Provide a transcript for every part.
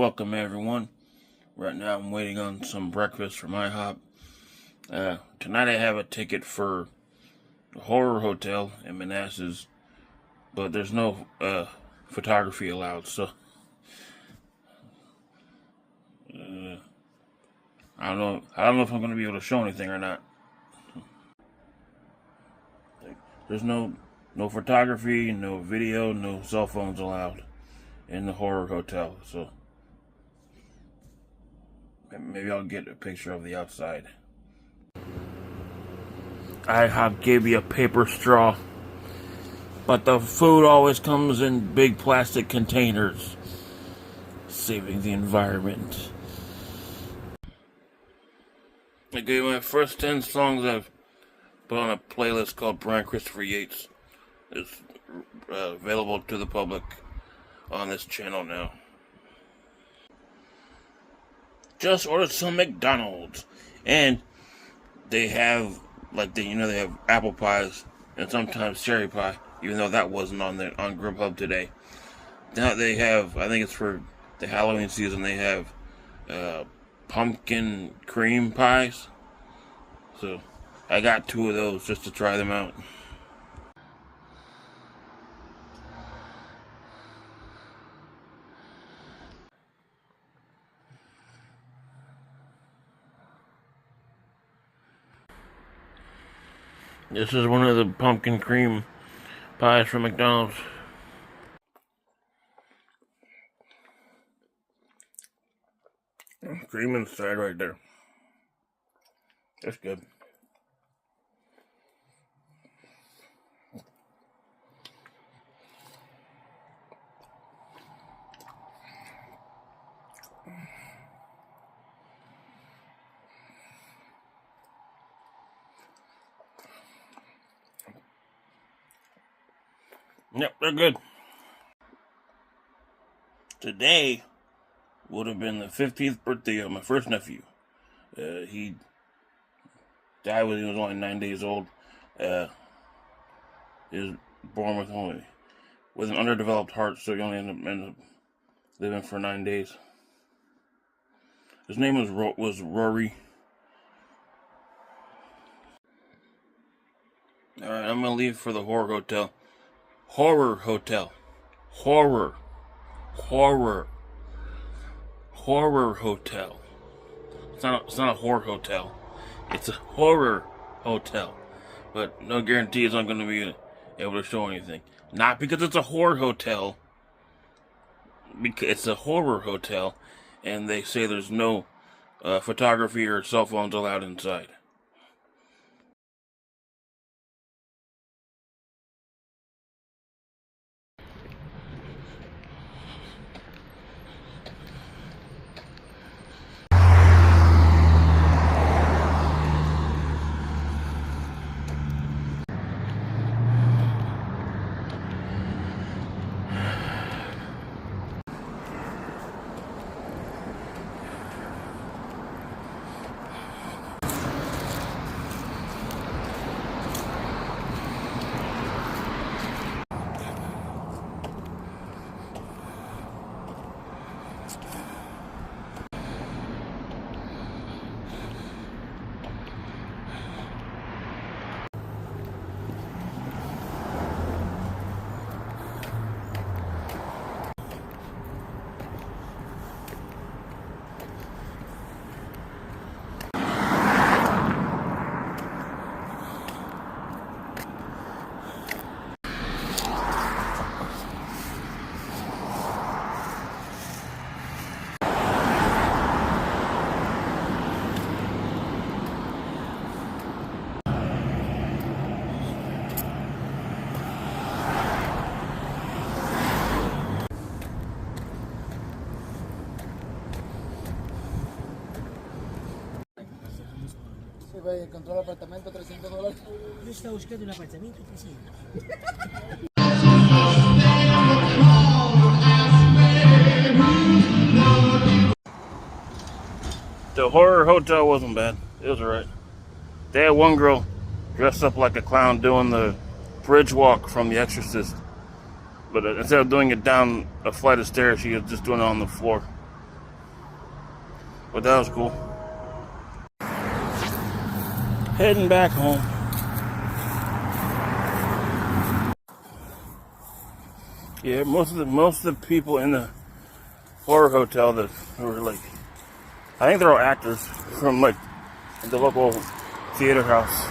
Welcome everyone. Right now I'm waiting on some breakfast from IHOP. Tonight I have a ticket for the Horror Hotel in Manassas, but there's no photography allowed, so I don't know if I'm gonna be able to show anything or not. There's no photography, no video, no cell phones allowed in the Horror Hotel, so maybe I'll get a picture of the outside. IHOP gave me a paper straw, but the food always comes in big plastic containers, saving the environment. I gave my first 10 songs I've put on a playlist called Brian Christopher Yates. It's available to the public on this channel now. Just ordered some McDonald's, and they have they have apple pies and sometimes cherry pie, even though that wasn't on Grubhub today. Now they have, I think it's for the Halloween season, they have pumpkin cream pies. So I got 2 of those just to try them out. This is one of the pumpkin cream pies from McDonald's. Cream inside right there. That's good. Yep, they're good. Today would have been the 50th birthday of my first nephew. He died when he was only 9 days old. He was born with an underdeveloped heart, so he only ended up living for 9 days. His name was Rory. Alright, I'm gonna leave for the Horror Hotel. Horror Hotel. Horror Hotel. It's not a horror hotel. It's a horror hotel. But no guarantees I'm going to be able to show anything. Not because it's a horror hotel. Because it's a horror hotel, and they say there's no photography or cell phones allowed inside. Encontró el apartamento, $300. Yo estaba buscando un apartamento 300. The Horror Hotel wasn't bad. It was alright. They had one girl dressed up like a clown doing the bridge walk from The Exorcist. But instead of doing it down a flight of stairs, she was just doing it on the floor. But that was cool. Heading back home. Yeah, most of the people in the horror hotel that were like, I think they're all actors from like the local theater house.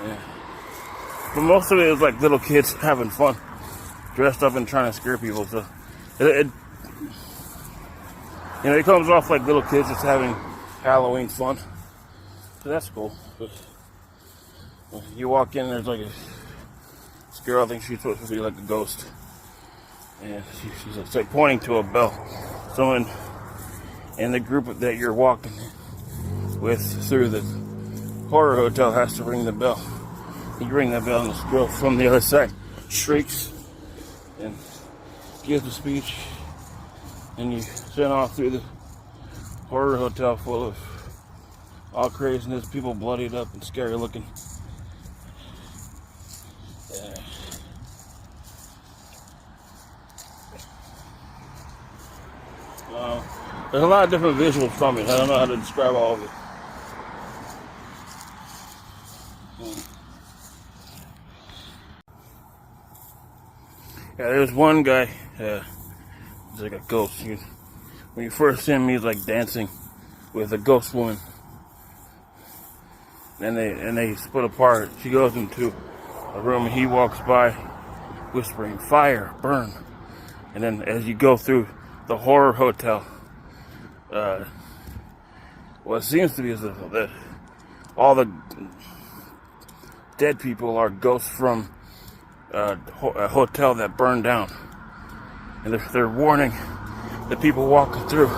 Yeah. But most of it was like little kids having fun, dressed up and trying to scare people. So it it comes off like little kids just having Halloween fun. So that's cool. But you walk in, there's like this girl, I think she's supposed to be like a ghost. And she's like pointing to a bell. Someone in the group that you're walking with through the horror hotel has to ring the bell. You ring that bell and this girl from the other side shrieks and gives a speech. And you send off through the horror hotel full of all craziness, people bloodied up and scary looking. Yeah. There's a lot of different visuals from it. I don't know how to describe all of it. Yeah, there's one guy, he's like a ghost. When you first see him, he's like dancing with a ghost woman. And they split apart. She goes into a room and he walks by whispering, "Fire, burn." And then as you go through the horror hotel, what seems to be is that all the dead people are ghosts from a hotel that burned down. And they're warning the people walking through.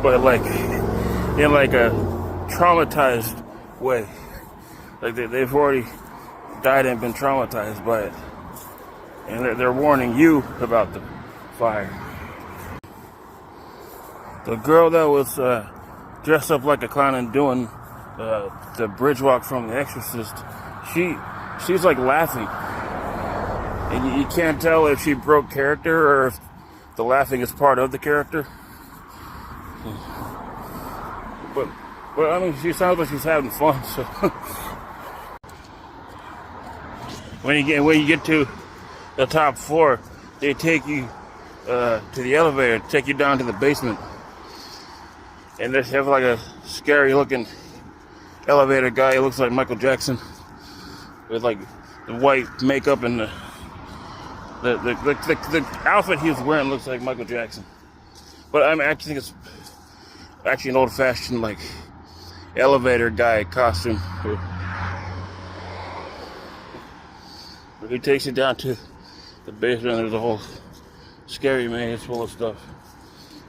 But like, in like a traumatized way. Like they've already died and been traumatized by it. And they're warning you about the fire. The girl that was dressed up like a clown and doing the bridge walk from The Exorcist, she's like laughing. And you can't tell if she broke character or if the laughing is part of the character. But I mean, she sounds like she's having fun. So when you get to the top floor, they take you to the elevator, take you down to the basement, and they have like a scary looking elevator guy. It looks like Michael Jackson with like the white makeup and the outfit he was wearing looks like Michael Jackson. But I actually think it's actually an old-fashioned like elevator guy costume. He takes you down to the basement. There's a whole scary maze full of stuff,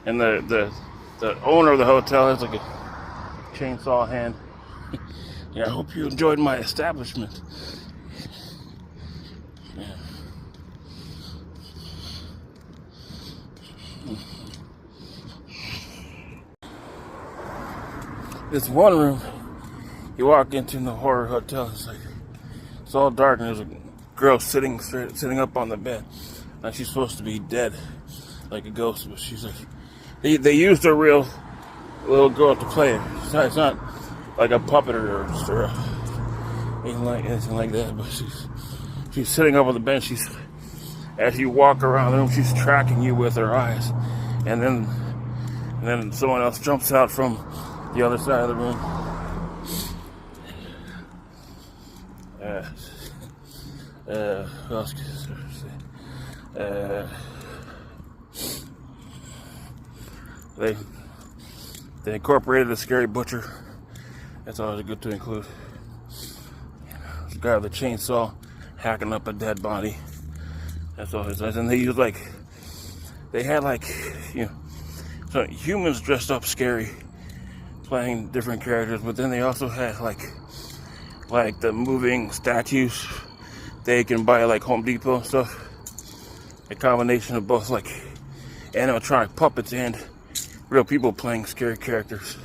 and the owner of the hotel has like a chainsaw hand. Yeah, I hope you enjoyed my establishment. Yeah. This one room you walk into in the horror hotel, it's all dark, and there's a girl sitting up on the bed. Now she's supposed to be dead, like a ghost, but she's like, they used a real little girl to play it. It's not like a puppet or anything like that, but she's sitting up on the bench. As you walk around the room, she's tracking you with her eyes, and then someone else jumps out from the other side of the room. What else can I say? They incorporated the scary butcher. That's always good to include. This guy with a chainsaw hacking up a dead body. That's always nice. And they had so humans dressed up scary, playing different characters, but then they also had like the moving statues they can buy like Home Depot and stuff. A combination of both like animatronic puppets and real people playing scary characters.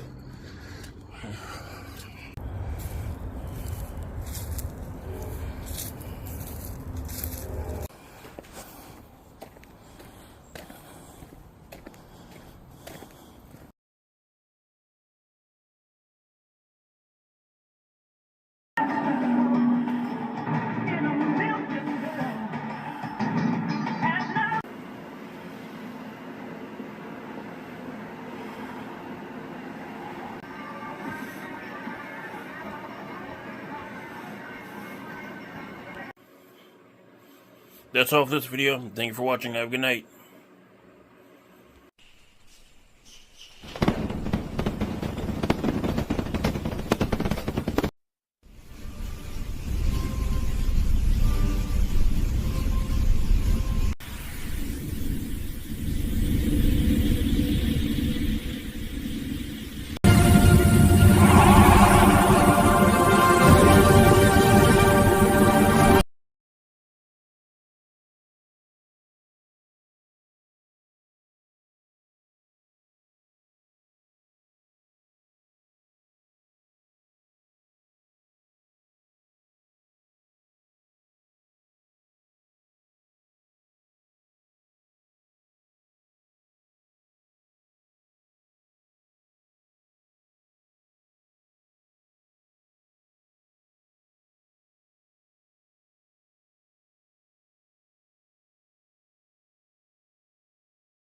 that's all for this video. Thank you for watching. Have a good night.